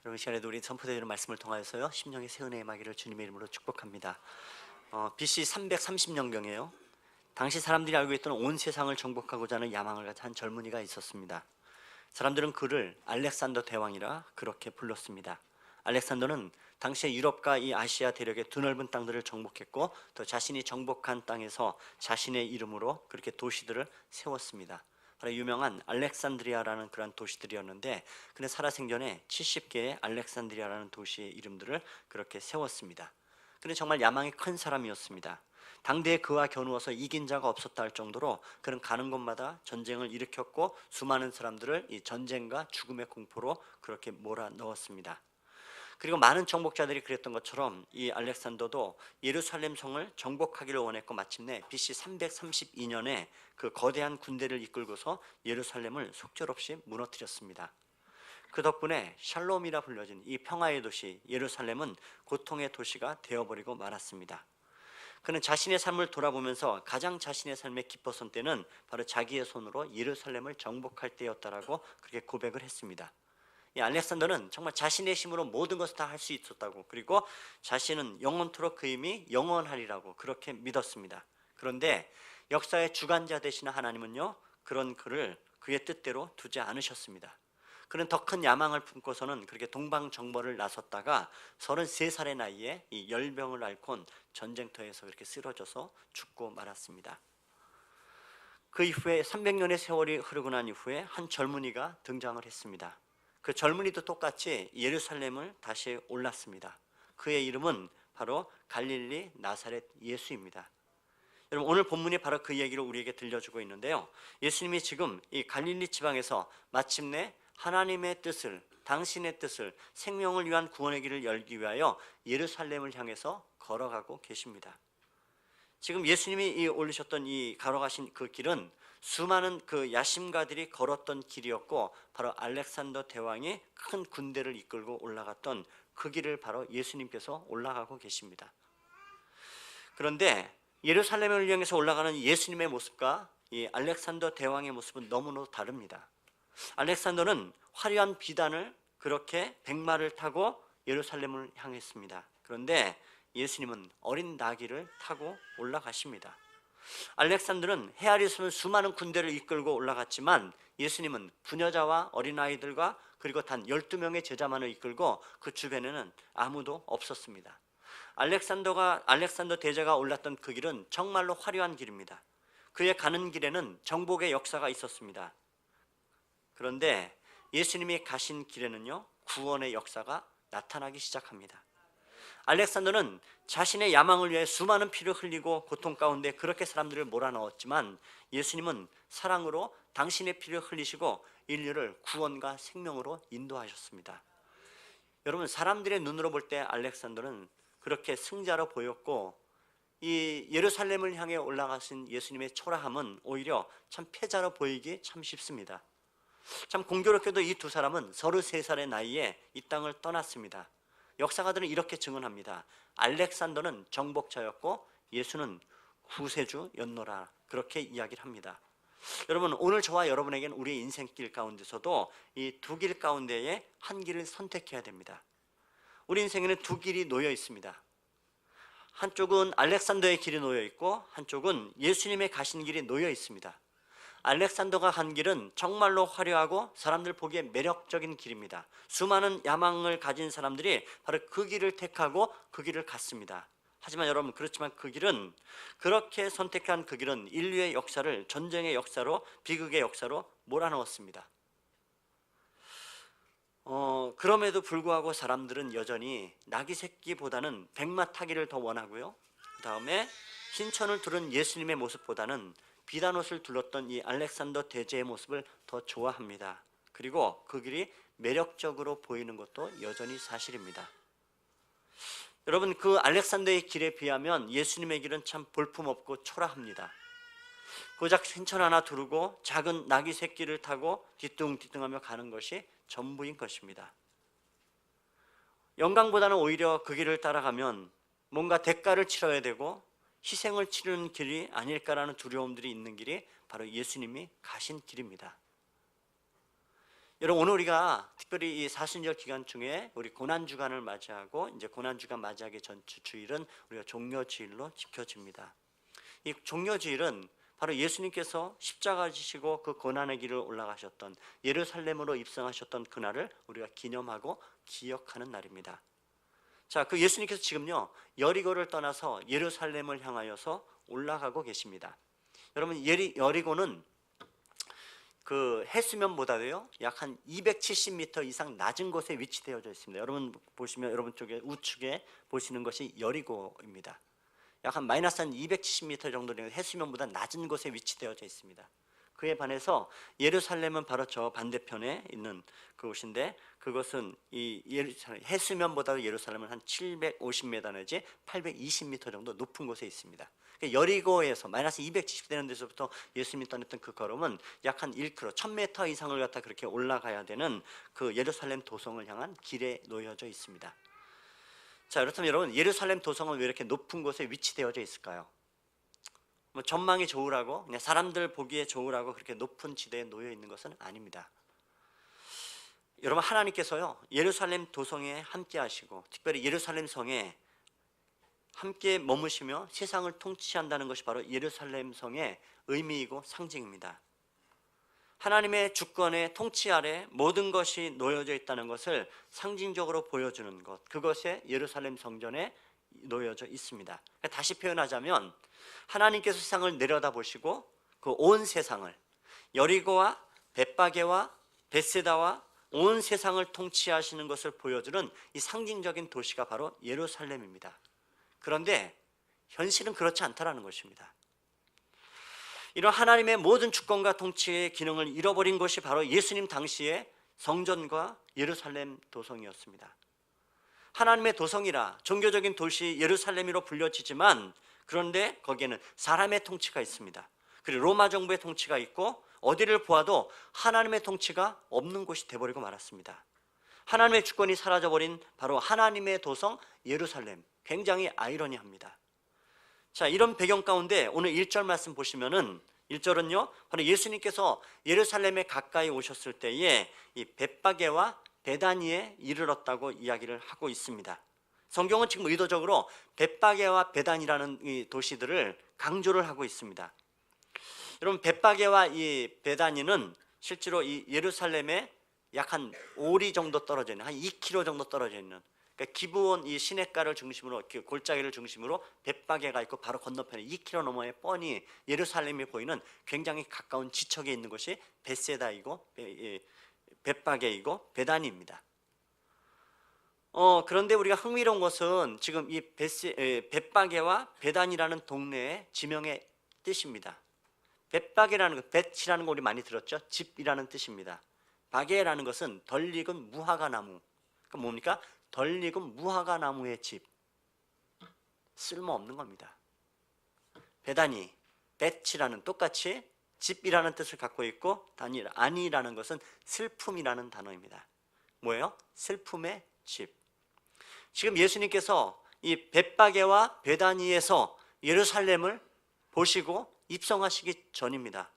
여러분, 시간에도 우리 선포되는 말씀을 통하여서요 심령의 새 은혜의 마기를 주님의 이름으로 축복합니다. BC 330년경에요 당시 사람들이 알고 있던 온 세상을 정복하고자 하는 야망을 가진 한 젊은이가 있었습니다. 사람들은 그를 알렉산더 대왕이라 그렇게 불렀습니다. 알렉산더는 당시의 유럽과 이 아시아 대륙의 드넓은 땅들을 정복했고, 또 자신이 정복한 땅에서 자신의 이름으로 그렇게 도시들을 세웠습니다. 바로 유명한 알렉산드리아라는 그런 도시들이었는데, 그는 살아생전에 70개의 알렉산드리아라는 도시의 이름들을 그렇게 세웠습니다. 그는 정말 야망이 큰 사람이었습니다. 당대에 그와 겨누어서 이긴 자가 없었다 할 정도로 그는 가는 곳마다 전쟁을 일으켰고, 수많은 사람들을 이 전쟁과 죽음의 공포로 그렇게 몰아넣었습니다. 그리고 많은 정복자들이 그랬던 것처럼 이 알렉산더도 예루살렘 성을 정복하기를 원했고, 마침내 BC 332년에 그 거대한 군대를 이끌고서 예루살렘을 속절없이 무너뜨렸습니다. 그 덕분에 샬롬이라 불려진 이 평화의 도시 예루살렘은 고통의 도시가 되어버리고 말았습니다. 그는 자신의 삶을 돌아보면서 가장 자신의 삶에 기뻤던 때는 바로 자기의 손으로 예루살렘을 정복할 때였다라고 그렇게 고백을 했습니다. 이 알렉산더는 정말 자신의 힘으로 모든 것을 다 할 수 있었다고, 그리고 자신은 영원토록 그 힘이 영원하리라고 그렇게 믿었습니다. 그런데 역사의 주관자 되시는 하나님은요, 그런 그를 그의 뜻대로 두지 않으셨습니다. 그는 더 큰 야망을 품고서는 그렇게 동방정벌을 나섰다가 33살의 나이에 이 열병을 앓곤 전쟁터에서 그렇게 쓰러져서 죽고 말았습니다. 그 이후에 300년의 세월이 흐르고 난 이후에 한 젊은이가 등장을 했습니다. 그 젊은이도 똑같이 예루살렘을 다시 올랐습니다. 그의 이름은 바로 갈릴리 나사렛 예수입니다. 여러분, 오늘 본문이 바로 그 얘기를 우리에게 들려주고 있는데요, 예수님이 지금 이 갈릴리 지방에서 마침내 하나님의 뜻을, 당신의 뜻을, 생명을 위한 구원의 길을 열기 위하여 예루살렘을 향해서 걸어가고 계십니다. 지금 예수님이 이 올리셨던 이 걸어가신 그 길은 수많은 그 야심가들이 걸었던 길이었고, 바로 알렉산더 대왕이 큰 군대를 이끌고 올라갔던 그 길을 바로 예수님께서 올라가고 계십니다. 그런데 예루살렘을 향해서 올라가는 예수님의 모습과 이 알렉산더 대왕의 모습은 너무너무 다릅니다. 알렉산더는 화려한 비단을 그렇게 백마를 타고 예루살렘을 향했습니다. 그런데 예수님은 어린 나귀를 타고 올라가십니다. 알렉산더는 헤아릴 수 없는 수많은 군대를 이끌고 올라갔지만, 예수님은 부녀자와 어린아이들과 그리고 단 12명의 제자만을 이끌고 그 주변에는 아무도 없었습니다. 알렉산더 대제가 올랐던 그 길은 정말로 화려한 길입니다. 그의 가는 길에는 정복의 역사가 있었습니다. 그런데 예수님이 가신 길에는요, 구원의 역사가 나타나기 시작합니다. 알렉산더는 자신의 야망을 위해 수많은 피를 흘리고 고통 가운데 그렇게 사람들을 몰아넣었지만, 예수님은 사랑으로 당신의 피를 흘리시고 인류를 구원과 생명으로 인도하셨습니다. 여러분, 사람들의 눈으로 볼 때 알렉산더는 그렇게 승자로 보였고, 이 예루살렘을 향해 올라가신 예수님의 초라함은 오히려 참 패자로 보이기 참 쉽습니다. 참 공교롭게도 이 두 사람은 33살의 나이에 이 땅을 떠났습니다. 역사가들은 이렇게 증언합니다. 알렉산더는 정복자였고 예수는 구세주였노라, 그렇게 이야기를 합니다. 여러분, 오늘 저와 여러분에게는 우리의 인생길 가운데서도 이 두 길 가운데에 한 길을 선택해야 됩니다. 우리 인생에는 두 길이 놓여 있습니다. 한쪽은 알렉산더의 길이 놓여 있고, 한쪽은 예수님의 가신 길이 놓여 있습니다. 알렉산더가 간 길은 정말로 화려하고 사람들 보기에 매력적인 길입니다. 수많은 야망을 가진 사람들이 바로 그 길을 택하고 그 길을 갔습니다. 하지만 여러분, 그렇지만 그 길은, 그렇게 선택한 그 길은 인류의 역사를 전쟁의 역사로, 비극의 역사로 몰아넣었습니다. 그럼에도 불구하고 사람들은 여전히 나귀 새끼보다는 백마 타기를 더 원하고요, 그 다음에 흰천을 두른 예수님의 모습보다는 비단옷을 둘렀던 이 알렉산더 대제의 모습을 더 좋아합니다. 그리고 그 길이 매력적으로 보이는 것도 여전히 사실입니다. 여러분, 그 알렉산더의 길에 비하면 예수님의 길은 참 볼품없고 초라합니다. 고작 흰천 하나 두르고 작은 나귀 새끼를 타고 뒤뚱뒤뚱하며 가는 것이 전부인 것입니다. 영광보다는 오히려 그 길을 따라가면 뭔가 대가를 치러야 되고 희생을 치르는 길이 아닐까라는 두려움들이 있는 길이 바로 예수님이 가신 길입니다. 여러분, 오늘 우리가 특별히 이 사순절 기간 중에 우리 고난 주간을 맞이하고 이제 고난 주간 맞이하기 전 주일은 우리가 종려 주일로 지켜집니다. 이 종려 주일은 바로 예수님께서 십자가 지시고 그 고난의 길을 올라가셨던 예루살렘으로 입성하셨던 그날을 우리가 기념하고 기억하는 날입니다. 자, 그 예수님께서 지금요 여리고를 떠나서 예루살렘을 향하여서 올라가고 계십니다. 여러분, 여리고는 그 해수면보다도요 약 한 270m 이상 낮은 곳에 위치되어져 있습니다. 여러분 보시면 여러분 쪽에 우측에 보시는 것이 여리고입니다. 약 한 마이너스 한 270m 정도 되는 해수면보다 낮은 곳에 위치되어져 있습니다. 그에 반해서 예루살렘은 바로 저 반대편에 있는 그곳인데, 그것은 이 해수면보다 예루살렘은 한 750m 내지 820m 정도 높은 곳에 있습니다. 여리고에서 마이너스 270 되는 데서부터 예수님이 떠났던 그 걸음은 약 한 1km, 1000m 이상을 갖다 그렇게 올라가야 되는 그 예루살렘 도성을 향한 길에 놓여져 있습니다. 자, 그렇다면 여러분, 예루살렘 도성은 왜 이렇게 높은 곳에 위치되어져 있을까요? 뭐 전망이 좋으라고, 그냥 사람들 보기에 좋으라고 그렇게 높은 지대에 놓여 있는 것은 아닙니다. 여러분, 하나님께서요 예루살렘 도성에 함께 하시고 특별히 예루살렘 성에 함께 머무시며 세상을 통치한다는 것이 바로 예루살렘 성의 의미이고 상징입니다. 하나님의 주권의 통치 아래 모든 것이 놓여져 있다는 것을 상징적으로 보여주는 것, 그것에 예루살렘 성전에 놓여져 있습니다. 다시 표현하자면 하나님께서 세상을 내려다보시고 그 온 세상을, 여리고와 벳바게와 벳세다와 온 세상을 통치하시는 것을 보여주는 이 상징적인 도시가 바로 예루살렘입니다. 그런데 현실은 그렇지 않다라는 것입니다. 이런 하나님의 모든 주권과 통치의 기능을 잃어버린 것이 바로 예수님 당시의 성전과 예루살렘 도성이었습니다. 하나님의 도성이라 종교적인 도시 예루살렘이로 불려지지만, 그런데 거기에는 사람의 통치가 있습니다. 그리고 로마 정부의 통치가 있고, 어디를 보아도 하나님의 통치가 없는 곳이 되어버리고 말았습니다. 하나님의 주권이 사라져버린 바로 하나님의 도성 예루살렘, 굉장히 아이러니합니다. 자, 이런 배경 가운데 오늘 1절 말씀 보시면은 1절은요 바로 예수님께서 예루살렘에 가까이 오셨을 때에 이 벳바게와 베다니에 이르렀다고 이야기를 하고 있습니다. 성경은 지금 의도적으로 벳바게와 베다니라는 이 도시들을 강조를 하고 있습니다. 여러분, 벳바게와 이 베다니는 실제로 이 예루살렘에 약 한 5리 정도 떨어져 있는, 한 2km 정도 떨어져 있는, 그러니까 기브온 이 시냇가를 중심으로, 골짜기를 중심으로 벳바게가 있고 바로 건너편에 2km 너머에 뻔히 예루살렘이 보이는 굉장히 가까운 지척에 있는 것이 벳세다이고 벳바게이고 베다니입니다. 그런데 우리가 흥미로운 것은 지금 이 벳바게와 베다니라는 동네의 지명의 뜻입니다. 벳바게라는 것, 벳이라는 거 우리 많이 들었죠? 집이라는 뜻입니다. 바게라는 것은 덜 익은 무화과 나무. 그러니까 뭡니까? 덜 익은 무화과 나무의 집. 쓸모없는 겁니다. 베다니, 벳이라는 똑같이 집이라는 뜻을 갖고 있고, 아니라는 것은 슬픔이라는 단어입니다. 뭐예요? 슬픔의 집. 지금 예수님께서 이 벳바게와 베다니에서 예루살렘을 보시고 입성하시기 전입니다.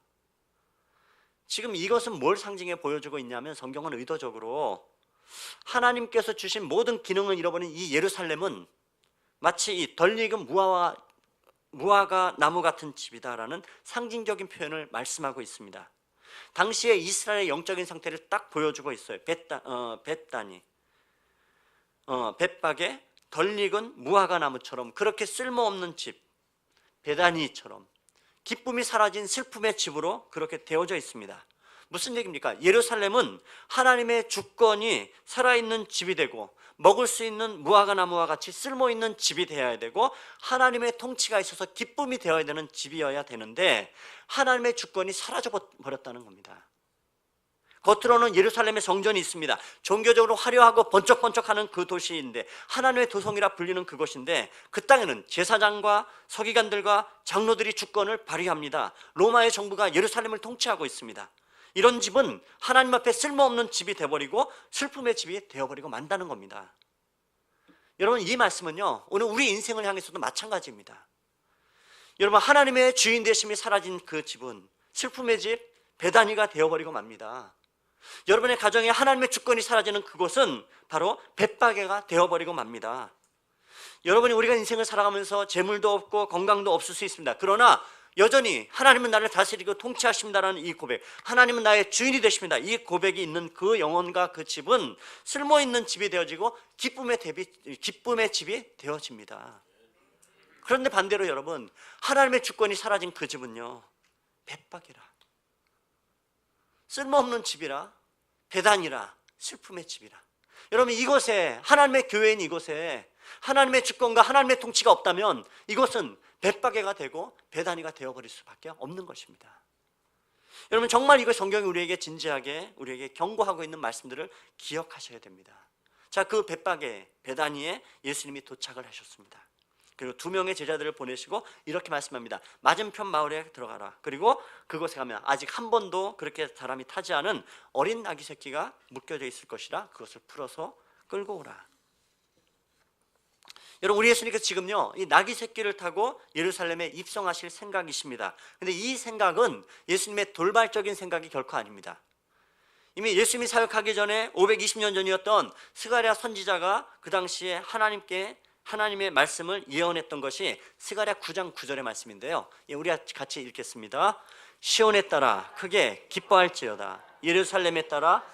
지금 이것은 뭘 상징해 보여주고 있냐면, 성경은 의도적으로 하나님께서 주신 모든 기능을 잃어버린 이 예루살렘은 마치 이 덜 익은 무화과 나무 같은 집이다라는 상징적인 표현을 말씀하고 있습니다. 당시에 이스라엘의 영적인 상태를 딱 보여주고 있어요. 벳바게, 덜 익은 무화과 나무처럼 그렇게 쓸모없는 집, 베다니처럼 기쁨이 사라진 슬픔의 집으로 그렇게 되어져 있습니다. 무슨 얘기입니까? 예루살렘은 하나님의 주권이 살아있는 집이 되고, 먹을 수 있는 무화과 나무와 같이 쓸모있는 집이 되어야 되고, 하나님의 통치가 있어서 기쁨이 되어야 되는 집이어야 되는데, 하나님의 주권이 사라져 버렸다는 겁니다. 겉으로는 예루살렘의 성전이 있습니다. 종교적으로 화려하고 번쩍번쩍하는 그 도시인데, 하나님의 도성이라 불리는 그곳인데, 그 땅에는 제사장과 서기관들과 장로들이 주권을 발휘합니다. 로마의 정부가 예루살렘을 통치하고 있습니다. 이런 집은 하나님 앞에 쓸모없는 집이 되어버리고 슬픔의 집이 되어버리고 만다는 겁니다. 여러분, 이 말씀은요 오늘 우리 인생을 향해서도 마찬가지입니다. 여러분, 하나님의 주인 되심이 사라진 그 집은 슬픔의 집, 베다니가 되어버리고 맙니다. 여러분의 가정에 하나님의 주권이 사라지는 그곳은 바로 벳바게가 되어버리고 맙니다. 여러분이 우리가 인생을 살아가면서 재물도 없고 건강도 없을 수 있습니다. 그러나 여전히 하나님은 나를 다스리고 통치하십니다라는 이 고백, 하나님은 나의 주인이 되십니다, 이 고백이 있는 그 영혼과 그 집은 쓸모있는 집이 되어지고 기쁨의 집이 되어집니다. 그런데 반대로 여러분, 하나님의 주권이 사라진 그 집은요, 벳박이라, 쓸모없는 집이라, 배단이라, 슬픔의 집이라. 여러분, 이곳에, 하나님의 교회인 이곳에 하나님의 주권과 하나님의 통치가 없다면 이곳은 벳바게가 되고 배단위가 되어버릴 수밖에 없는 것입니다. 여러분, 정말 이거 성경이 우리에게 진지하게 우리에게 경고하고 있는 말씀들을 기억하셔야 됩니다. 자, 그 벳바게, 배단위에 예수님이 도착을 하셨습니다. 그리고 2명의 제자들을 보내시고 이렇게 말씀합니다. 맞은편 마을에 들어가라. 그리고 그곳에 가면 아직 한 번도 그렇게 사람이 타지 않은 어린 나귀 새끼가 묶여져 있을 것이라 그것을 풀어서 끌고 오라. 여러분, 우리 예수님께서 지금요, 이 나귀 새끼를 타고 예루살렘에 입성하실 생각이십니다. 그런데 이 생각은 예수님의 돌발적인 생각이 결코 아닙니다. 이미 예수님이 사역하기 전에 520년 전이었던 스가랴 선지자가 그 당시에 하나님의 말씀을 예언했던 것이 스가랴 9장 9절의 말씀인데요, 우리가 같이 읽겠습니다. 시온에 따라 크게 기뻐할지어다. 예루살렘에 따라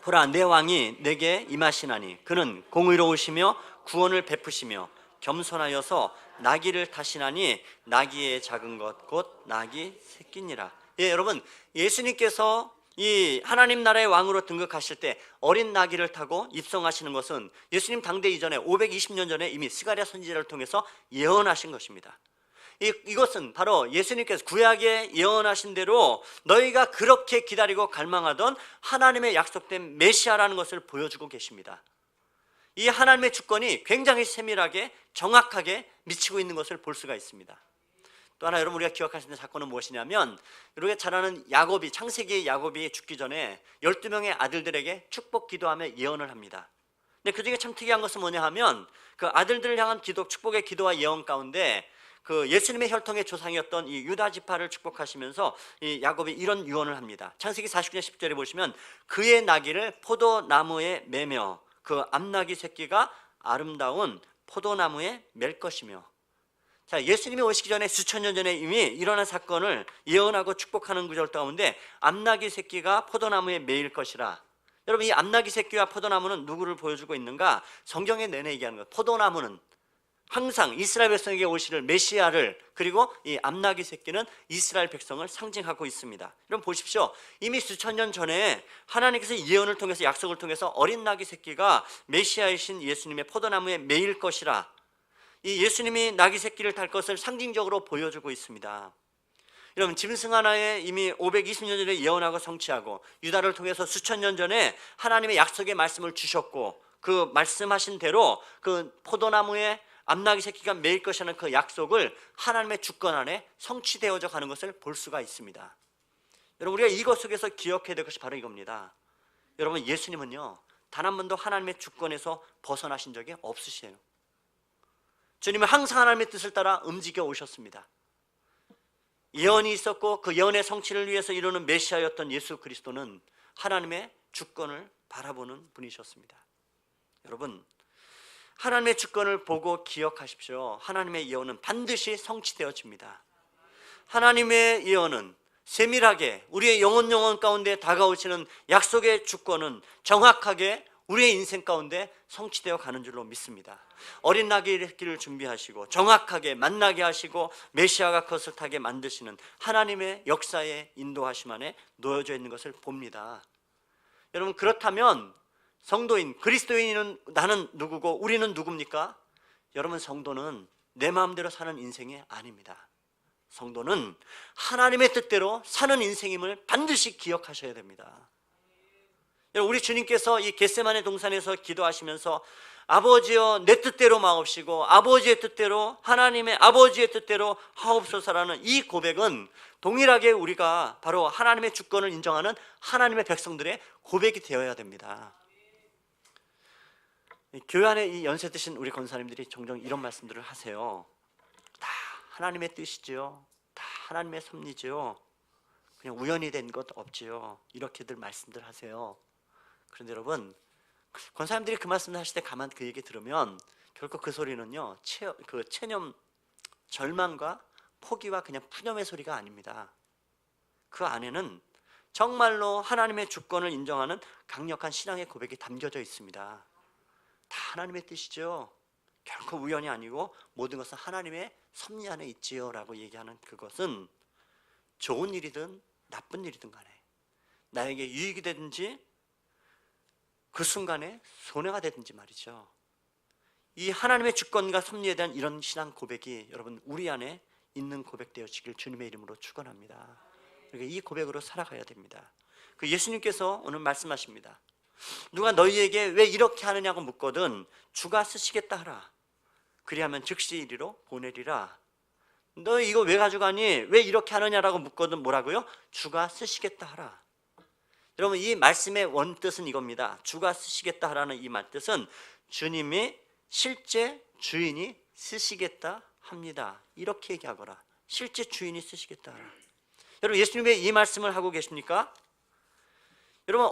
보라, 내 왕이 내게 임하시나니 그는 공의로우시며 구원을 베푸시며 겸손하여서 나귀를 타시나니 나귀의 작은 것 곧 나귀 새끼니라. 여러분, 예수님께서 이 하나님 나라의 왕으로 등극하실 때 어린 나귀를 타고 입성하시는 것은 예수님 당대 이전에 520년 전에 이미 스가랴 선지자를 통해서 예언하신 것입니다. 이것은 바로 예수님께서 구약에 예언하신 대로 너희가 그렇게 기다리고 갈망하던 하나님의 약속된 메시아라는 것을 보여주고 계십니다. 이 하나님의 주권이 굉장히 세밀하게 정확하게 미치고 있는 것을 볼 수가 있습니다. 또 하나 여러분, 우리가 기억할 수 있는 사건은 무엇이냐면, 우리가 잘 아는 야곱이, 창세기 야곱이 죽기 전에 12명의 아들들에게 축복 기도하며 예언을 합니다. 근데 그 중에 참 특이한 것은 뭐냐 하면, 그 아들들을 향한 기도, 축복의 기도와 예언 가운데 그 예수님의 혈통의 조상이었던 이 유다 지파를 축복하시면서 이 야곱이 이런 유언을 합니다. 창세기 49장 10절에 보시면 그의 나귀를 포도나무에 매며 그 암나귀 새끼가 아름다운 포도나무에 맬 것이며. 자, 예수님이 오시기 전에 수천 년 전에 이미 일어난 사건을 예언하고 축복하는 구절 가운데 암나귀 새끼가 포도나무에 매일 것이라. 여러분, 이 암나귀 새끼와 포도나무는 누구를 보여주고 있는가? 성경에 내내 얘기하는 거예요. 포도나무는 항상 이스라엘 백성에게 오시를 메시아를, 그리고 이 암나귀 새끼는 이스라엘 백성을 상징하고 있습니다. 여러분 보십시오. 이미 수천 년 전에 하나님께서 예언을 통해서, 약속을 통해서 어린 나귀 새끼가 메시아이신 예수님의 포도나무에 매일 것이라, 이 예수님이 나귀 새끼를 탈 것을 상징적으로 보여주고 있습니다. 여러분, 짐승 하나에 이미 520년 전에 예언하고 성취하고 유다를 통해서 수천 년 전에 하나님의 약속의 말씀을 주셨고, 그 말씀하신 대로 그 포도나무에 암나귀 새끼가 매일 것이라는 그 약속을 하나님의 주권 안에 성취되어져 가는 것을 볼 수가 있습니다. 여러분, 우리가 이것 속에서 기억해야 될 것이 바로 이겁니다. 여러분, 예수님은요, 단 한 번도 하나님의 주권에서 벗어나신 적이 없으세요. 주님은 항상 하나님의 뜻을 따라 움직여 오셨습니다. 예언이 있었고 그 예언의 성취를 위해서 이루는 메시아였던 예수 그리스도는 하나님의 주권을 바라보는 분이셨습니다. 여러분, 하나님의 주권을 보고 기억하십시오. 하나님의 예언은 반드시 성취되어집니다. 하나님의 예언은 세밀하게 우리의 영혼 가운데 다가오시는 약속의 주권은 정확하게 우리의 인생 가운데 성취되어 가는 줄로 믿습니다. 어린 나귀를 준비하시고 정확하게 만나게 하시고 메시아가 그것을 타게 만드시는 하나님의 역사의 인도하심 안에 놓여져 있는 것을 봅니다. 여러분, 그렇다면 성도인, 그리스도인은 나는 누구고 우리는 누굽니까? 여러분, 성도는 내 마음대로 사는 인생이 아닙니다. 성도는 하나님의 뜻대로 사는 인생임을 반드시 기억하셔야 됩니다. 여러분, 우리 주님께서 이 겟세마네 동산에서 기도하시면서 아버지여 내 뜻대로 마옵시고 아버지의 뜻대로, 하나님의 아버지의 뜻대로 하옵소서라는 이 고백은 동일하게 우리가 바로 하나님의 주권을 인정하는 하나님의 백성들의 고백이 되어야 됩니다. 교회 안에 이 연세 드신 우리 권사님들이 종종 이런 말씀들을 하세요. 다 하나님의 뜻이지요, 다 하나님의 섭리지요. 그냥 우연히 된 것 없지요. 이렇게들 말씀들 하세요. 그런데 여러분, 권사님들이 그 말씀을 하실 때 가만 그 얘기 들으면 결코 그 소리는요, 체념, 절망과 포기와 그냥 푸념의 소리가 아닙니다. 그 안에는 정말로 하나님의 주권을 인정하는 강력한 신앙의 고백이 담겨져 있습니다. 다 하나님의 뜻이죠. 결코 우연이 아니고 모든 것은 하나님의 섭리 안에 있지요 라고 얘기하는 그것은 좋은 일이든 나쁜 일이든 간에 나에게 유익이 되든지 그 순간에 손해가 되든지 말이죠. 이 하나님의 주권과 섭리에 대한 이런 신앙 고백이 여러분 우리 안에 있는 고백되어지길 주님의 이름으로 축원합니다. 그러니까 이 고백으로 살아가야 됩니다. 그 예수님께서 오늘 말씀하십니다. 누가 너희에게 왜 이렇게 하느냐고 묻거든 주가 쓰시겠다 하라. 그리하면 즉시 이리로 보내리라. 너 이거 왜 가져가니? 왜 이렇게 하느냐라고 묻거든 뭐라고요? 주가 쓰시겠다 하라. 여러분 이 말씀의 원뜻은 이겁니다. 주가 쓰시겠다 하라는 이 말뜻은 주님이 실제 주인이 쓰시겠다 합니다. 이렇게 얘기하거라. 실제 주인이 쓰시겠다 하라. 여러분 예수님의 이 말씀을 하고 계십니까? 여러분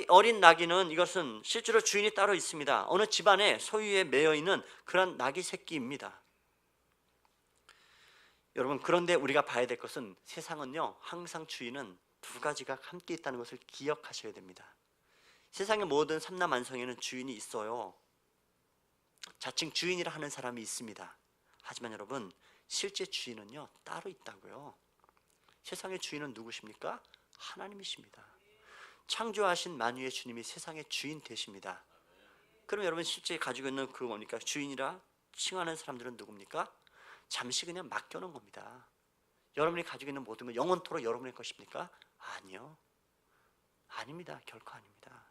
어린 낙이는 이것은 실제로 주인이 따로 있습니다. 어느 집안에 소유에 매여 있는 그런 낙이 새끼입니다. 여러분 그런데 우리가 봐야 될 것은 세상은요 항상 주인은 두 가지가 함께 있다는 것을 기억하셔야 됩니다. 세상의 모든 삼남만성에는 주인이 있어요. 자칭 주인이라 하는 사람이 있습니다. 하지만 여러분 실제 주인은요 따로 있다고요. 세상의 주인은 누구십니까? 하나님이십니다. 창조하신 만유의 주님이 세상의 주인 되십니다. 그럼 여러분 실제 가지고 있는 그 뭡니까? 주인이라 칭하는 사람들은 누굽니까? 잠시 그냥 맡겨놓은 겁니다. 여러분이 가지고 있는 모든 건 영원토록 여러분의 것입니까? 아니요. 아닙니다. 결코 아닙니다.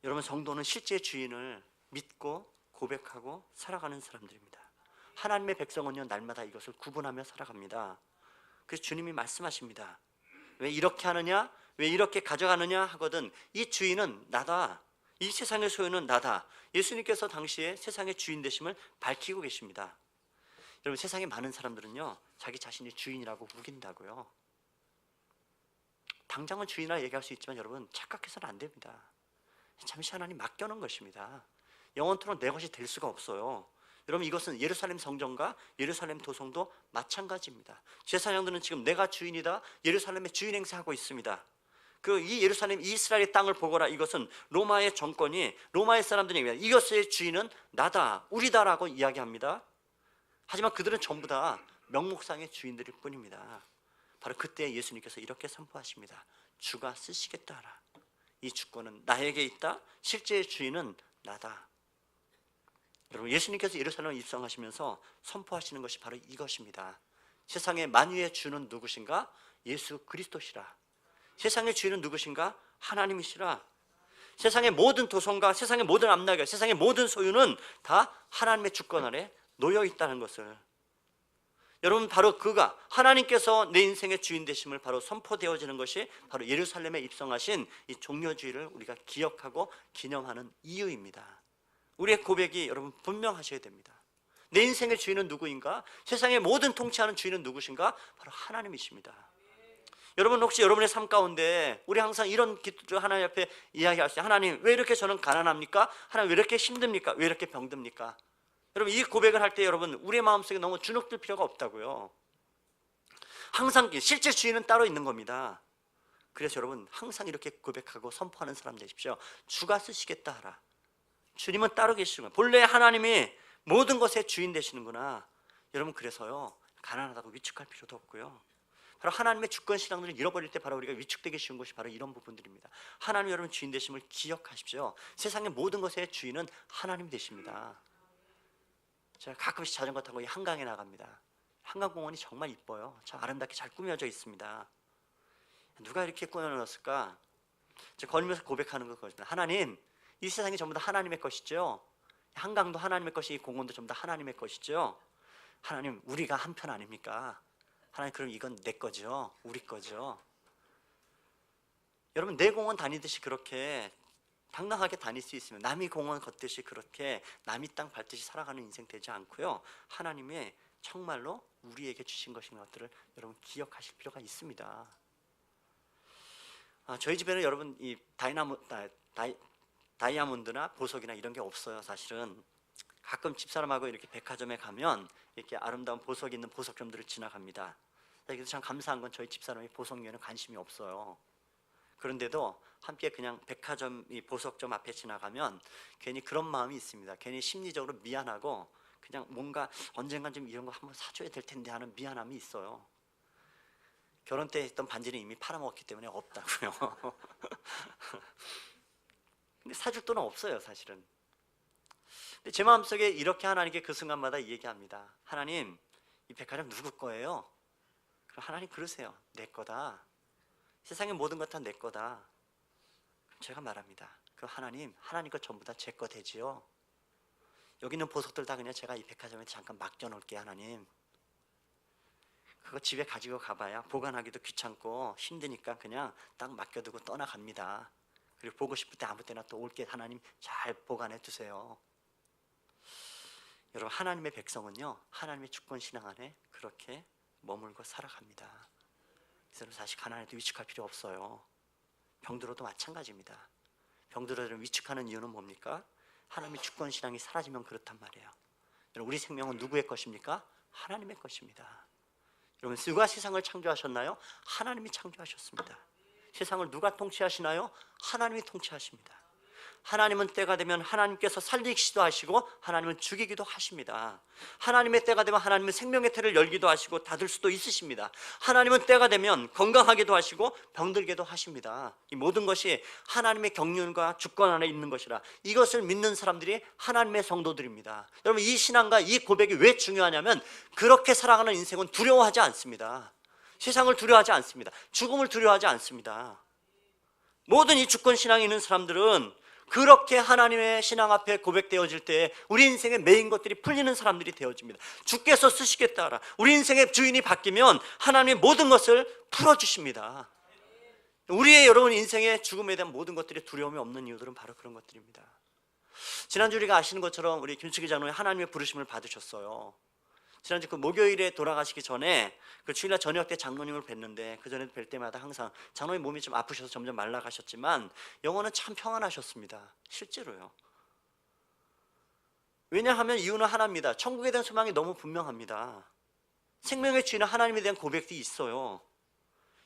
여러분 성도는 실제 주인을 믿고 고백하고 살아가는 사람들입니다. 하나님의 백성은요 날마다 이것을 구분하며 살아갑니다. 그래서 주님이 말씀하십니다. 왜 이렇게 하느냐? 왜 이렇게 가져가느냐 하거든 이 주인은 나다. 이 세상의 소유는 나다. 예수님께서 당시에 세상의 주인 되심을 밝히고 계십니다. 여러분 세상에 많은 사람들은요 자기 자신이 주인이라고 우긴다고요. 당장은 주인이라 얘기할 수 있지만 여러분 착각해서는 안 됩니다. 잠시 하나님 맡겨놓은 것입니다. 영원토록 내 것이 될 수가 없어요. 여러분 이것은 예루살렘 성전과 예루살렘 도성도 마찬가지입니다. 제사장들은 지금 내가 주인이다 예루살렘의 주인 행세하고 있습니다. 이 예루살렘 이스라엘의 땅을 보거라. 이것은 로마의 정권이 로마의 사람들이 얘기합니다. 이것의 주인은 나다 우리다라고 이야기합니다. 하지만 그들은 전부 다 명목상의 주인들일 뿐입니다. 바로 그때 예수님께서 이렇게 선포하십니다. 주가 쓰시겠다 하라. 이 주권은 나에게 있다. 실제의 주인은 나다. 여러분 예수님께서 예루살렘에 입성하시면서 선포하시는 것이 바로 이것입니다. 세상의 만유의 주는 누구신가? 예수 그리스도시라. 세상의 주인은 누구신가? 하나님이시라. 세상의 모든 도성과 세상의 모든 암나라, 세상의 모든 소유는 다 하나님의 주권 아래 놓여 있다는 것을 여러분 바로 그가 하나님께서 내 인생의 주인 되심을 바로 선포되어지는 것이 바로 예루살렘에 입성하신 이 종려주의를 우리가 기억하고 기념하는 이유입니다. 우리의 고백이 여러분 분명하셔야 됩니다. 내 인생의 주인은 누구인가? 세상의 모든 통치하는 주인은 누구신가? 바로 하나님이십니다. 여러분 혹시 여러분의 삶 가운데 우리 항상 이런 기도를 하나님 앞에 이야기할 때 하나님 왜 이렇게 저는 가난합니까? 하나님 왜 이렇게 힘듭니까? 왜 이렇게 병듭니까? 여러분 이 고백을 할 때 여러분 우리의 마음속에 너무 주눅들 필요가 없다고요. 항상 실제 주인은 따로 있는 겁니다. 그래서 여러분 항상 이렇게 고백하고 선포하는 사람 되십시오. 주가 쓰시겠다 하라. 주님은 따로 계시는구나. 본래 하나님이 모든 것의 주인 되시는구나. 여러분 그래서요 가난하다고 위축할 필요도 없고요. 바로 하나님의 주권 신앙들을 잃어버릴 때 바로 우리가 위축되기 쉬운 것이 바로 이런 부분들입니다. 하나님 여러분 주인 되심을 기억하십시오. 세상의 모든 것의 주인은 하나님 되십니다. 제가 가끔씩 자전거 타고 이 한강에 나갑니다. 한강공원이 정말 이뻐요. 참 아름답게 잘 꾸며져 있습니다. 누가 이렇게 꾸며놨을까? 제가 걸으면서 고백하는 거거든요. 하나님 이 세상이 전부 다 하나님의 것이죠. 한강도 하나님의 것이 이 공원도 전부 다 하나님의 것이죠. 하나님 우리가 한편 아닙니까? 하나님 그럼 이건 내 거죠. 우리 거죠. 여러분 내 공원 다니듯이 그렇게 당당하게 다닐 수 있으면 남이 공원 걷듯이 그렇게 남이 땅 밟듯이 살아가는 인생 되지 않고요. 하나님의 정말로 우리에게 주신 것인 것들을 여러분 기억하실 필요가 있습니다. 저희 집에는 여러분 이 다이아몬드나 보석이나 이런 게 없어요. 사실은 가끔 집사람하고 이렇게 백화점에 가면 이렇게 아름다운 보석이 있는 보석점들을 지나갑니다. 그래서 참 감사한 건 저희 집사람이 보석류에는 관심이 없어요. 그런데도 함께 그냥 백화점 이 보석점 앞에 지나가면 괜히 그런 마음이 있습니다. 괜히 심리적으로 미안하고 그냥 뭔가 언젠간 좀 이런 거 한번 사줘야 될 텐데 하는 미안함이 있어요. 결혼 때 했던 반지는 이미 팔아먹었기 때문에 없다고요. 근데 사줄 돈은 없어요, 사실은. 근데 제 마음속에 이렇게 하나님께 그 순간마다 얘기합니다. 하나님, 이 백화점 누구 거예요? 그럼 하나님 그러세요. 내 거다. 세상의 모든 것 다 내 거다. 그럼 제가 말합니다. 그럼 하나님 거 전부 다 제 거 되지요? 여기 있는 보석들 다 그냥 제가 이 백화점에 잠깐 맡겨놓을게요, 하나님. 그거 집에 가지고 가봐야 보관하기도 귀찮고 힘드니까 그냥 딱 맡겨두고 떠나갑니다. 그리고 보고 싶을 때 아무 때나 또 올게, 하나님 잘 보관해 두세요. 여러분, 하나님의 백성은요, 하나님의 주권 신앙 안에 그렇게 머물고 살아갑니다. 그래서 사실 가난해도 위축할 필요 없어요. 병들어도 마찬가지입니다. 병들어도 위축하는 이유는 뭡니까? 하나님의 주권 신앙이 사라지면 그렇단 말이에요. 여러분, 우리 생명은 누구의 것입니까? 하나님의 것입니다. 여러분, 누가 세상을 창조하셨나요? 하나님이 창조하셨습니다. 세상을 누가 통치하시나요? 하나님이 통치하십니다. 하나님은 때가 되면 하나님께서 살리시기도 하시고 하나님은 죽이기도 하십니다. 하나님의 때가 되면 하나님은 생명의 태를 열기도 하시고 닫을 수도 있으십니다. 하나님은 때가 되면 건강하게도 하시고 병들게도 하십니다. 이 모든 것이 하나님의 경륜과 주권 안에 있는 것이라, 이것을 믿는 사람들이 하나님의 성도들입니다. 여러분, 이 신앙과 이 고백이 왜 중요하냐면 그렇게 살아가는 인생은 두려워하지 않습니다. 세상을 두려워하지 않습니다. 죽음을 두려워하지 않습니다. 모든 이 주권 신앙이 있는 사람들은 그렇게 하나님의 신앙 앞에 고백되어질 때 우리 인생의 메인 것들이 풀리는 사람들이 되어집니다. 주께서 쓰시겠다 하라. 우리 인생의 주인이 바뀌면 하나님의 모든 것을 풀어주십니다. 우리의 여러분 인생의 죽음에 대한 모든 것들이 두려움이 없는 이유들은 바로 그런 것들입니다. 지난주 우리가 아시는 것처럼 우리 김숙희 장로님 하나님의 부르심을 받으셨어요. 지난주 그 목요일에 돌아가시기 전에 그 주일날 저녁 때 장로님을 뵀는데, 그 전에도 뵐 때마다 항상 장로님 몸이 좀 아프셔서 점점 말라가셨지만 영혼은 참 평안하셨습니다. 실제로요. 왜냐하면 이유는 하나입니다. 천국에 대한 소망이 너무 분명합니다. 생명의 주인은 하나님에 대한 고백이 있어요.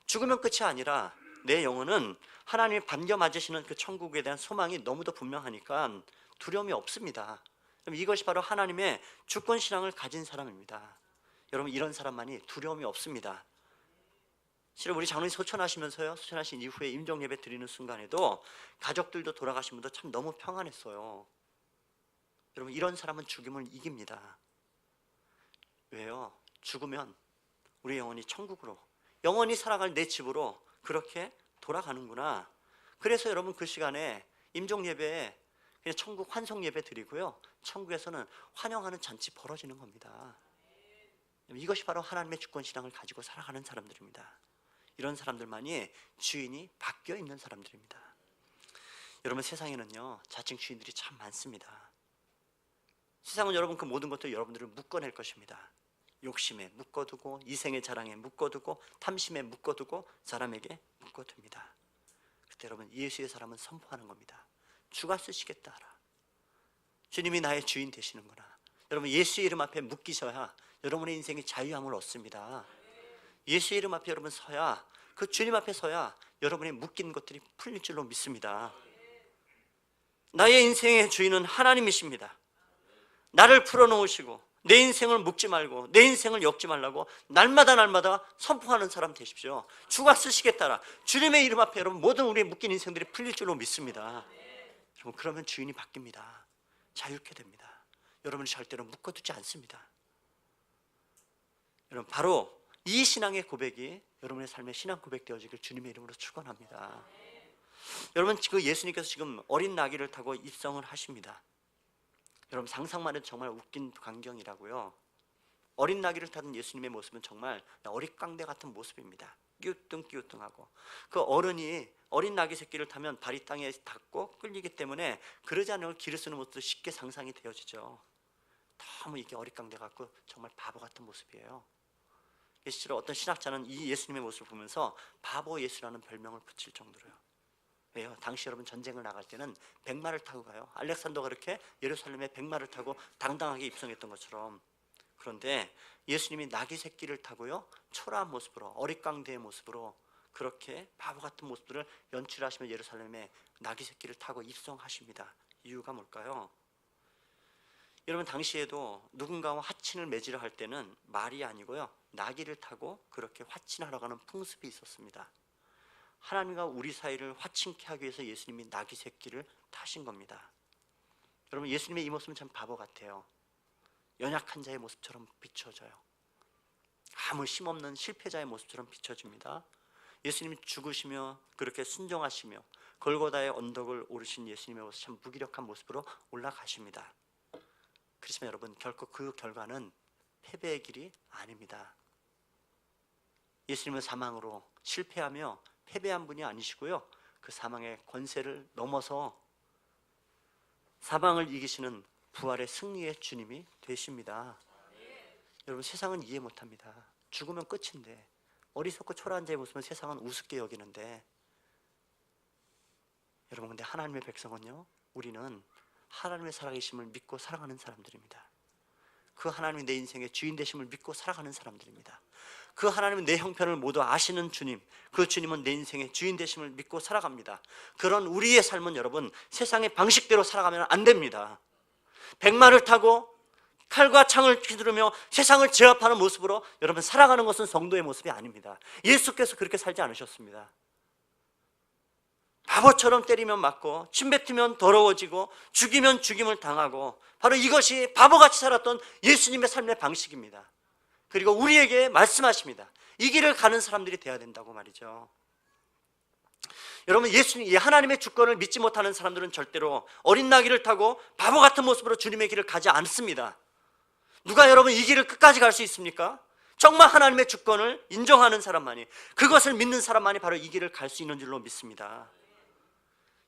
죽으면 끝이 아니라 내 영혼은 하나님이 반겨 맞으시는 그 천국에 대한 소망이 너무도 분명하니까 두려움이 없습니다. 이것이 바로 하나님의 주권 신앙을 가진 사람입니다. 여러분, 이런 사람만이 두려움이 없습니다. 실은 우리 장로님 소천하시면서요, 소천하신 이후에 임종 예배 드리는 순간에도 가족들도 돌아가신 분도 참 너무 평안했어요. 여러분, 이런 사람은 죽음을 이깁니다. 왜요? 죽으면 우리 영혼이 천국으로, 영원히 살아갈 내 집으로 그렇게 돌아가는구나. 그래서 여러분, 그 시간에 임종 예배에 그냥 천국 환송 예배 드리고요, 천국에서는 환영하는 잔치 벌어지는 겁니다. 이것이 바로 하나님의 주권 신앙을 가지고 살아가는 사람들입니다. 이런 사람들만이 주인이 바뀌어 있는 사람들입니다. 여러분, 세상에는요 자칭 주인들이 참 많습니다. 세상은 여러분 그 모든 것들 여러분들을 묶어낼 것입니다. 욕심에 묶어두고, 이생의 자랑에 묶어두고, 탐심에 묶어두고, 사람에게 묶어둡니다. 그때 여러분, 예수의 사람은 선포하는 겁니다. 주가 쓰시겠다 하라. 주님이 나의 주인 되시는구나. 여러분, 예수의 이름 앞에 묶이셔야 여러분의 인생이 자유함을 얻습니다. 예수의 이름 앞에 여러분 서야, 그 주님 앞에 서야 여러분의 묶인 것들이 풀릴 줄로 믿습니다. 나의 인생의 주인은 하나님이십니다. 나를 풀어놓으시고 내 인생을 묶지 말고 내 인생을 엮지 말라고 날마다 선포하는 사람 되십시오. 주가 쓰시겠다라. 주님의 이름 앞에 여러분 모든 우리의 묶인 인생들이 풀릴 줄로 믿습니다. 여러분, 그러면 주인이 바뀝니다. 자유케 됩니다. 여러분이 절대로 묶어두지 않습니다. 여러분, 바로 이 신앙의 고백이 여러분의 삶의 신앙 고백 되어지길 주님의 이름으로 축원합니다. 여러분, 그 예수님께서 지금 어린 나귀를 타고 입성을 하십니다. 여러분, 상상만 해도 정말 웃긴 광경이라고요. 어린 나귀를 타는 예수님의 모습은 정말 어릿광대 같은 모습입니다. 끼우뚱끼우뚱하고, 그 어른이 어린 나귀 새끼를 타면 발이 땅에 닿고 끌리기 때문에 그러지 않으면 길을 쓰는 모습도 쉽게 상상이 되어지죠. 너무 이게 어릿광대 갖고 정말 바보 같은 모습이에요. 실제로 어떤 신학자는 이 예수님의 모습을 보면서 바보 예수라는 별명을 붙일 정도로요. 왜요? 당시 여러분 전쟁을 나갈 때는 백마를 타고 가요. 알렉산더가 그렇게 예루살렘에 백마를 타고 당당하게 입성했던 것처럼. 그런데 예수님이 나귀 새끼를 타고요, 초라한 모습으로, 어릿광대의 모습으로 그렇게 바보 같은 모습들을 연출하시며 예루살렘에 나귀 새끼를 타고 입성하십니다. 이유가 뭘까요? 여러분, 당시에도 누군가와 화친을 맺으려 할 때는 말이 아니고요, 나귀를 타고 그렇게 화친하러 가는 풍습이 있었습니다. 하나님과 우리 사이를 화친케 하기 위해서 예수님이 나귀 새끼를 타신 겁니다. 여러분, 예수님의 이 모습은 참 바보 같아요. 연약한 자의 모습처럼 비춰져요. 아무 힘없는 실패자의 모습처럼 비춰집니다. 예수님이 죽으시며 그렇게 순종하시며 골고다의 언덕을 오르신 예수님의 모습, 참 무기력한 모습으로 올라가십니다. 그렇지만 여러분, 결코 그 결과는 패배의 길이 아닙니다. 예수님은 사망으로 실패하며 패배한 분이 아니시고요, 그 사망의 권세를 넘어서 사망을 이기시는 부활의 승리의 주님이 되십니다. 여러분, 세상은 이해 못합니다. 죽으면 끝인데, 어리석고 초라한 자의 모습은 세상은 우습게 여기는데, 여러분, 근데 하나님의 백성은요, 우리는 하나님의 살아계심을 믿고 살아가는 사람들입니다. 그 하나님이 내 인생의 주인 되심을 믿고 살아가는 사람들입니다. 그 하나님은 내 형편을 모두 아시는 주님, 그 주님은 내 인생의 주인 되심을 믿고 살아갑니다. 그런 우리의 삶은 여러분, 세상의 방식대로 살아가면 안 됩니다. 백마를 타고 칼과 창을 휘두르며 세상을 제압하는 모습으로 여러분 살아가는 것은 성도의 모습이 아닙니다. 예수께서 그렇게 살지 않으셨습니다. 바보처럼 때리면 맞고 침뱉으면 더러워지고 죽이면 죽임을 당하고, 바로 이것이 바보같이 살았던 예수님의 삶의 방식입니다. 그리고 우리에게 말씀하십니다. 이 길을 가는 사람들이 되어야 된다고 말이죠. 여러분, 예수님, 하나님의 주권을 믿지 못하는 사람들은 절대로 어린 나귀를 타고 바보 같은 모습으로 주님의 길을 가지 않습니다. 누가 여러분 이 길을 끝까지 갈 수 있습니까? 정말 하나님의 주권을 인정하는 사람만이, 그것을 믿는 사람만이 바로 이 길을 갈 수 있는 줄로 믿습니다.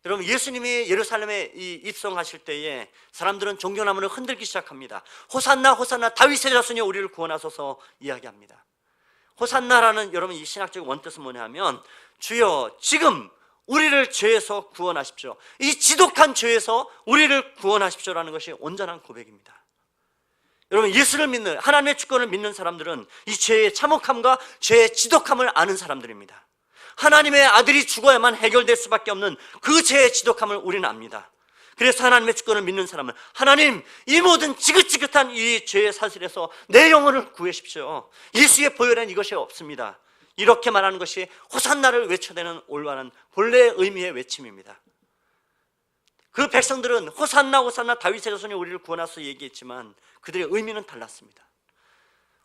여러분, 예수님이 예루살렘에 입성하실 때에 사람들은 종려나무를 흔들기 시작합니다. 호산나 호산나 다윗의 자손이 우리를 구원하소서 이야기합니다. 호산나라는 여러분 이 신학적 원뜻은 뭐냐면, 주여 지금 우리를 죄에서 구원하십시오, 이 지독한 죄에서 우리를 구원하십시오라는 것이 온전한 고백입니다. 여러분, 예수를 믿는, 하나님의 주권을 믿는 사람들은 이 죄의 참혹함과 죄의 지독함을 아는 사람들입니다. 하나님의 아들이 죽어야만 해결될 수밖에 없는 그 죄의 지독함을 우리는 압니다. 그래서 하나님의 주권을 믿는 사람은, 하나님, 이 모든 지긋지긋한 이 죄의 사슬에서 내 영혼을 구하십시오. 예수의 보혈에는 이것이 없습니다. 이렇게 말하는 것이 호산나를 외쳐대는 올바른 본래의 의미의 외침입니다. 그 백성들은 호산나 호산나 다윗의 자손이 우리를 구원하소서 얘기했지만 그들의 의미는 달랐습니다.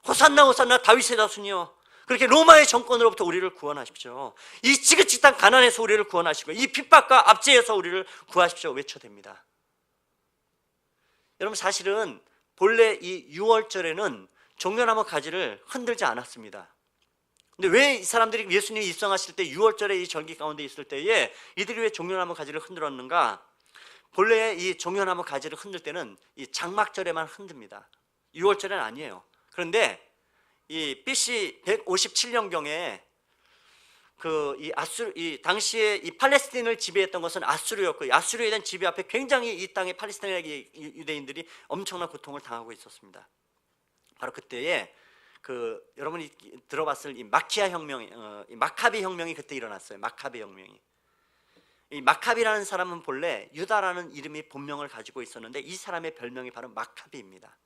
호산나 호산나 다윗의 자손이여, 그렇게 로마의 정권으로부터 우리를 구원하십시오. 이 지긋지긋한 가난에서 우리를 구원하시고 이 핍박과 압제에서 우리를 구하십시오 외쳐댑니다. 여러분, 사실은 본래 이 6월절에는 종려나무 가지를 흔들지 않았습니다. 근데 왜 이 사람들이 예수님이 입성하실 때 6월절에 이 절기 가운데 있을 때에 이들이 왜 종려나무 가지를 흔들었는가? 본래 이 종려나무 가지를 흔들 때는 이 장막절에만 흔듭니다. 6월절에는 아니에요. 그런데 이 BC 157년경에 이 당시에 이 팔레스틴을 지배했던 것은 아수르였고, 아수르에 대한 지배 앞에 굉장히 이 땅의 팔레스타인 유대인들이 엄청난 고통을 당하고 있었습니다. 바로 그때에 여러분이 들어봤을 이 마키아 혁명, 이 마카비 혁명이 그때 일어났어요. 마카비 혁명이. 이 마카비라는 사람은 본래 유다라는 이름이 본명을 가지고 있었는데 이 사람의 별명이 바로 마카비입니다.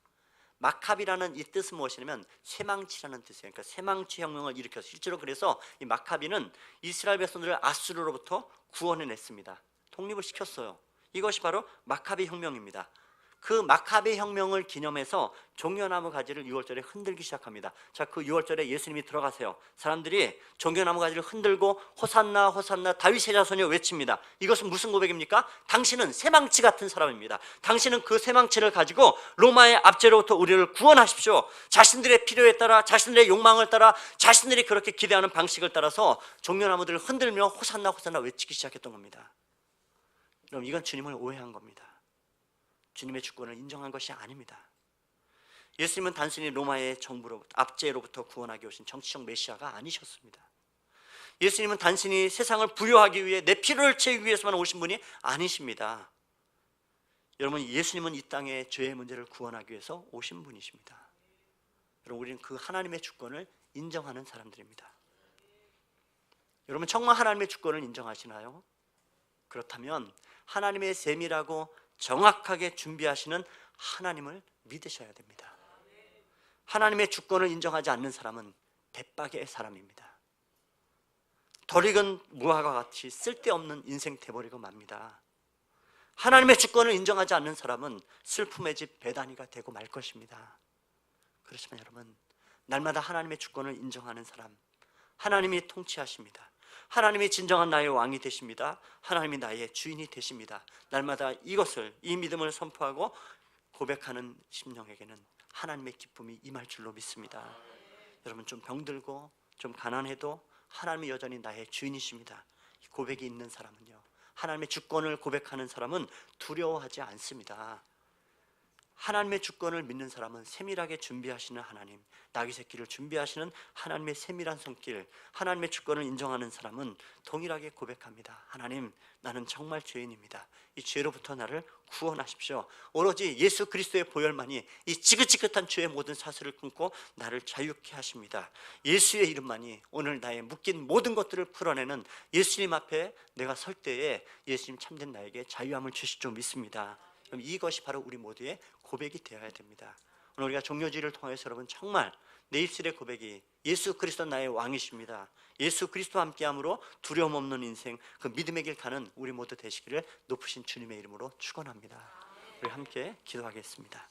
마카비라는 이 뜻은 무엇이냐면 쇠망치라는 뜻이에요. 그러니까 쇠망치 혁명을 일으켰어요. 실제로 그래서 이 마카비는 이스라엘 백성들을 아수르로부터 구원해냈습니다. 독립을 시켰어요. 이것이 바로 마카비 혁명입니다. 그 마카비 혁명을 기념해서 종려나무 가지를 6월절에 흔들기 시작합니다. 자, 그 6월절에 예수님이 들어가세요. 사람들이 종려나무 가지를 흔들고 호산나 호산나 다윗의 자손이여 외칩니다. 이것은 무슨 고백입니까? 당신은 쇠망치 같은 사람입니다. 당신은 그 쇠망치를 가지고 로마의 압제로부터 우리를 구원하십시오. 자신들의 필요에 따라, 자신들의 욕망을 따라, 자신들이 그렇게 기대하는 방식을 따라서 종려나무들을 흔들며 호산나 호산나 외치기 시작했던 겁니다. 그럼 이건 주님을 오해한 겁니다. 주님의 주권을 인정한 것이 아닙니다. 예수님은 단순히 로마의 정부로부터, 압제로부터 구원하기 오신 정치적 메시아가 아니셨습니다. 예수님은 단순히 세상을 부요하기 위해 내 필요를 채우기 위해서만 오신 분이 아니십니다. 여러분, 예수님은 이 땅의 죄의 문제를 구원하기 위해서 오신 분이십니다. 여러분, 우리는 그 하나님의 주권을 인정하는 사람들입니다. 여러분, 정말 하나님의 주권을 인정하시나요? 그렇다면 하나님의 세밀하고 정확하게 준비하시는 하나님을 믿으셔야 됩니다. 하나님의 주권을 인정하지 않는 사람은 대박의 사람입니다. 덜 익은 무화과 같이 쓸데없는 인생 돼버리고 맙니다. 하나님의 주권을 인정하지 않는 사람은 슬픔의 집 베다니가 되고 말 것입니다. 그렇지만 여러분, 날마다 하나님의 주권을 인정하는 사람, 하나님이 통치하십니다. 하나님이 진정한 나의 왕이 되십니다. 하나님이 나의 주인이 되십니다. 날마다 이것을, 이 믿음을 선포하고 고백하는 심령에게는 하나님의 기쁨이 임할 줄로 믿습니다. 여러분, 좀 병들고 좀 가난해도 하나님이 여전히 나의 주인이십니다. 이 고백이 있는 사람은요, 하나님의 주권을 고백하는 사람은 두려워하지 않습니다. 하나님의 주권을 믿는 사람은 세밀하게 준비하시는 하나님, 나귀 새끼를 준비하시는 하나님의 세밀한 손길, 하나님의 주권을 인정하는 사람은 동일하게 고백합니다. 하나님, 나는 정말 죄인입니다. 이 죄로부터 나를 구원하십시오. 오로지 예수 그리스도의 보혈만이 이 지긋지긋한 죄의 모든 사슬을 끊고 나를 자유케 하십니다. 예수의 이름만이 오늘 나의 묶인 모든 것들을 풀어내는 예수님 앞에 내가 설 때에 예수님 참된 나에게 자유함을 주실 줄 믿습니다. 그럼 이것이 바로 우리 모두의 고백이 되어야 됩니다. 오늘 우리가 종료주의를 통해서 여러분, 정말 내 입술의 고백이 예수 그리스도 나의 왕이십니다. 예수 그리스도와 함께함으로 두려움 없는 인생, 그 믿음의 길 가는 우리 모두 되시기를 높으신 주님의 이름으로 축원합니다. 우리 함께 기도하겠습니다.